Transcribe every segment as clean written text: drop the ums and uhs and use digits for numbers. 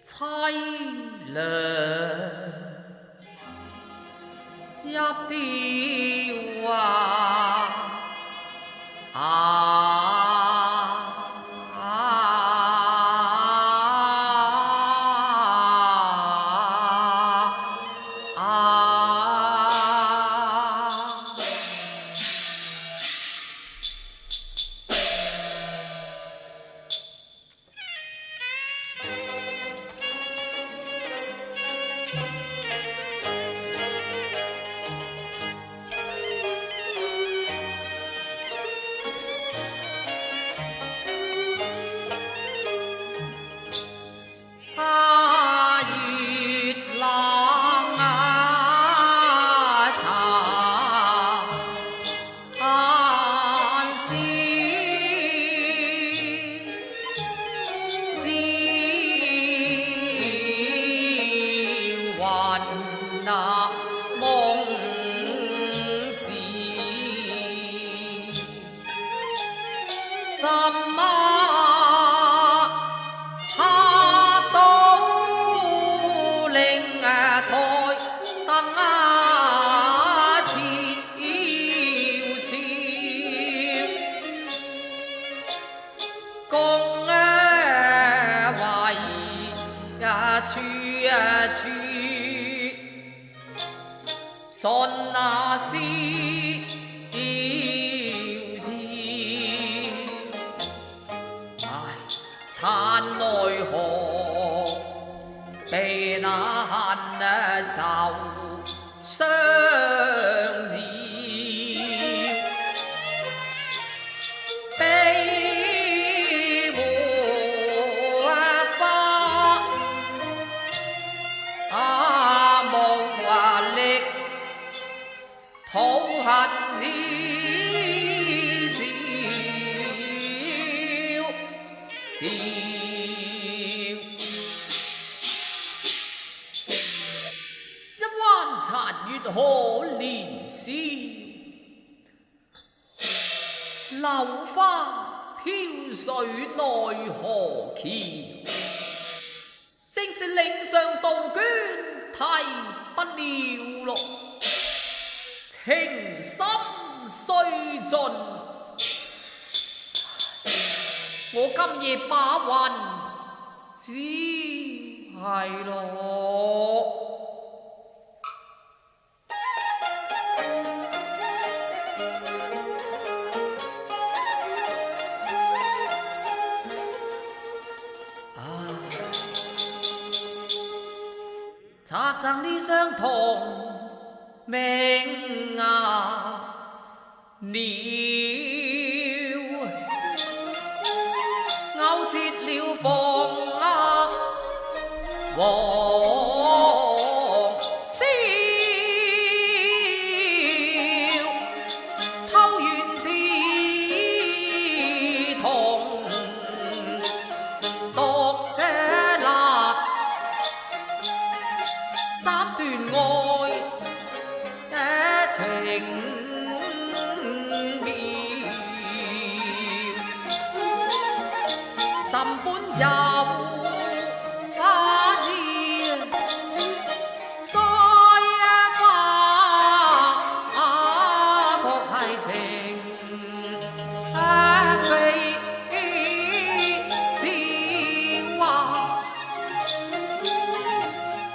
凄涼一雕那夢事，怎麼他都令台燈悄悄，共為處盡那思天，唉，嘆奈何被那恨愁相擾，悲和花無力抱恨之笑，一彎殘月可憐笑，流花飄水奈何橋，正是嶺上杜鹃啼不了咯。情深須盡，我今夜把魂只係咯。拆贈呢雙銅命了，勾折了鳳凰燒，偷怨之銅獨辣，斬斷愛情妙，怎本有再花確係情非笑話，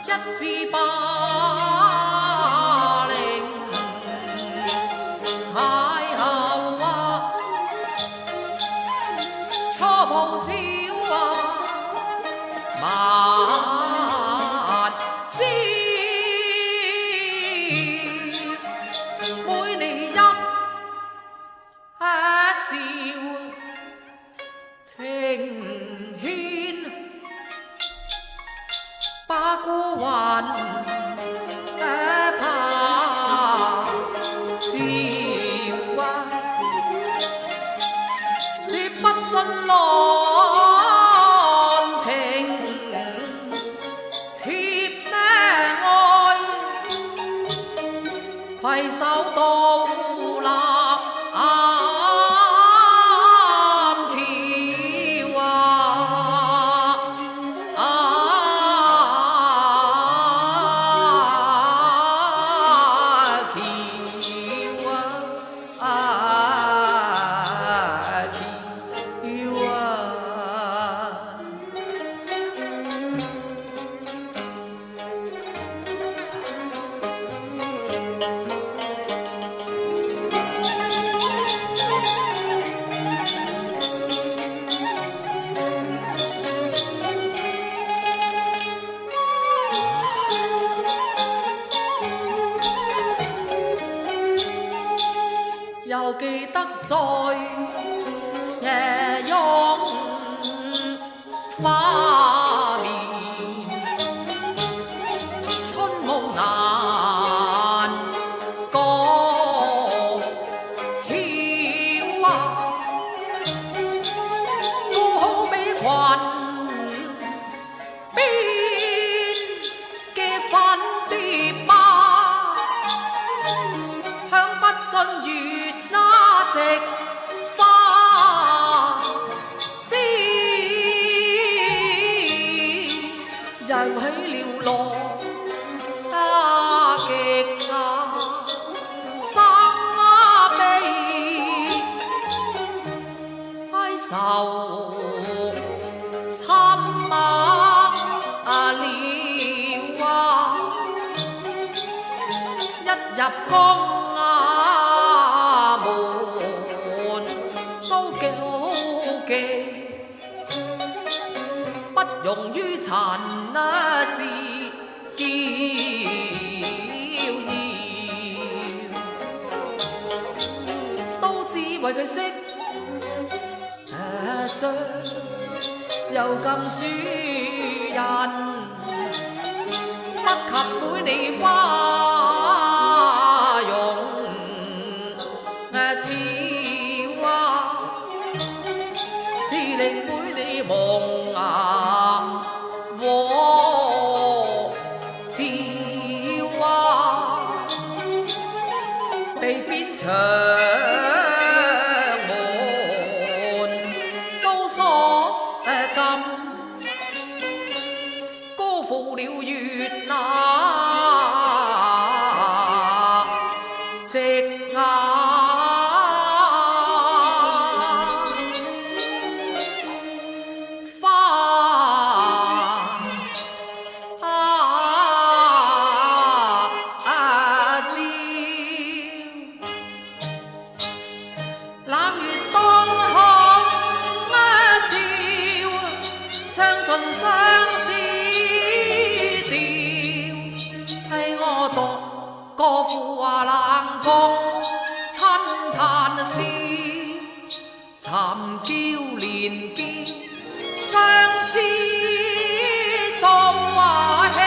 一字巴令邂逅初抱笑萬枝，每年一笑，情牽把孤魂怕照，說不盡浪情切咩愛，攜手到立橋記得在夜擁花面，春夢難覺曉啊，都好比裙邊嘅粉蝶吧，香不盡月那直花枝，又起了落極下生悲，哀愁沉默了啊，一入宮門遭妒忌，不容於塵事驕傲，都只為佢識相又咁輸人，不及每你花容似畫，只令每你夢和似畫，被鞭長門遭鎖禁，高負了月直唱盡相思調，係我獨個負話冷角親殘笑，尋嬌連結相思送話氣，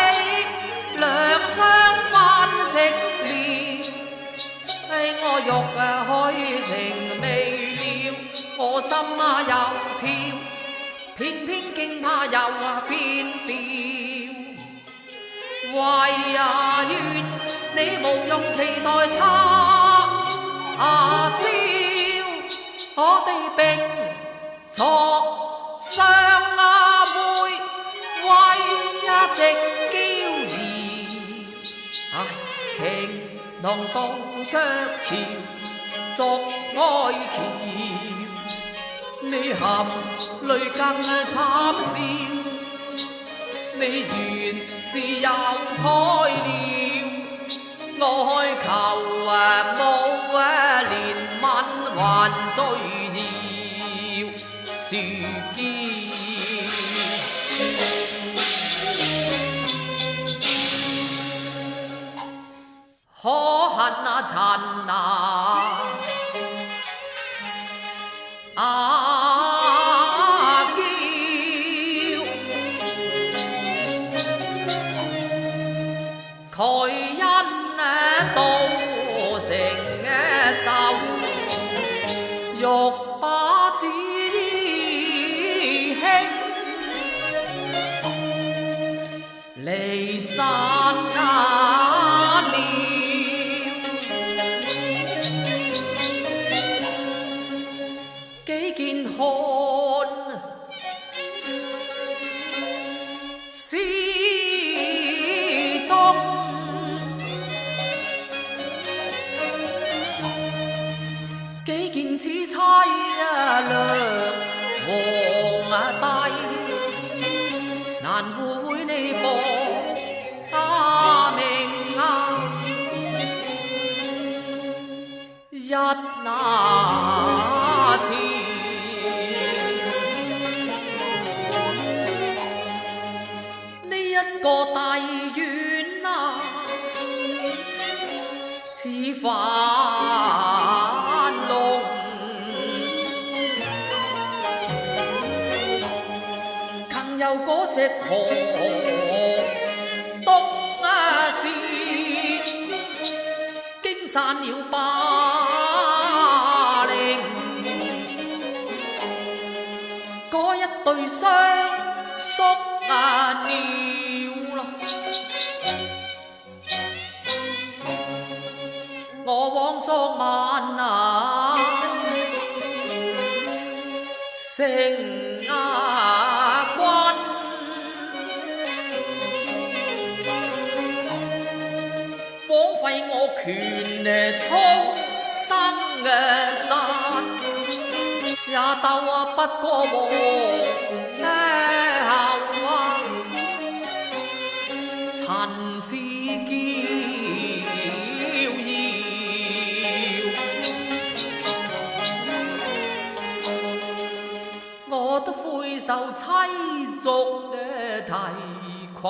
兩相翻食了，係我欲許情未了，我心又跳。偏偏驚怕又變調，為願你無用期待他朝，我哋並坐相會，為直嬌兒，情濃渡着橋，逐愛橋。你含淚更慘笑，你原是有胎了，哀求無憐憫還追要樹嬌，可恨塵佢因道成仇，欲把子興離散了，幾見看詩中。幾見此妻良皇帝，難會你報名一那天，呢一個大院似繁龍。有嗰隻河東是經散了霸凌，嗰一對雙宿鳥咯，我往昨晚成亞軍，枉費我拳操生殺，也鬥不過王后陳氏驕耀，我都悔受妻族提攜，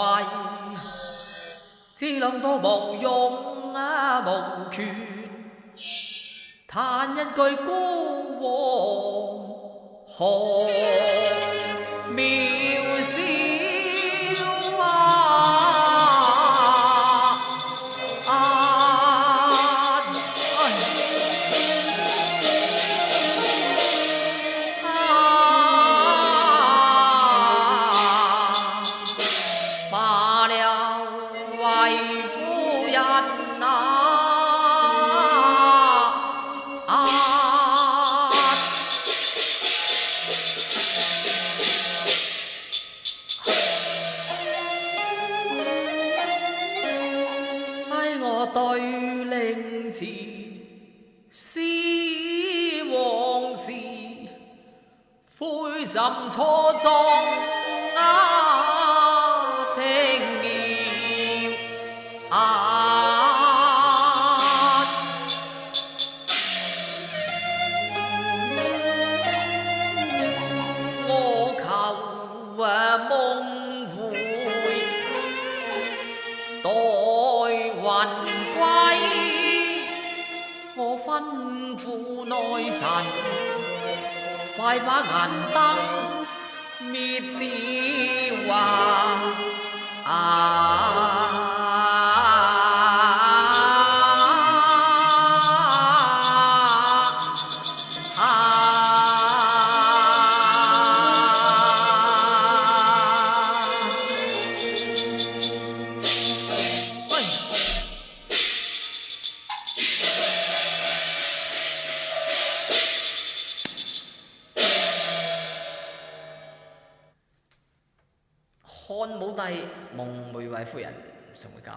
只啷到無用無權，嘆一句孤王何渺小罷了，為夫人我對靈前思往事，悔朕錯葬情義我求夢回，待魂歸，我吩咐內臣，快把銀燈滅掉漢武帝蒙梅惠夫人上會嘉賓。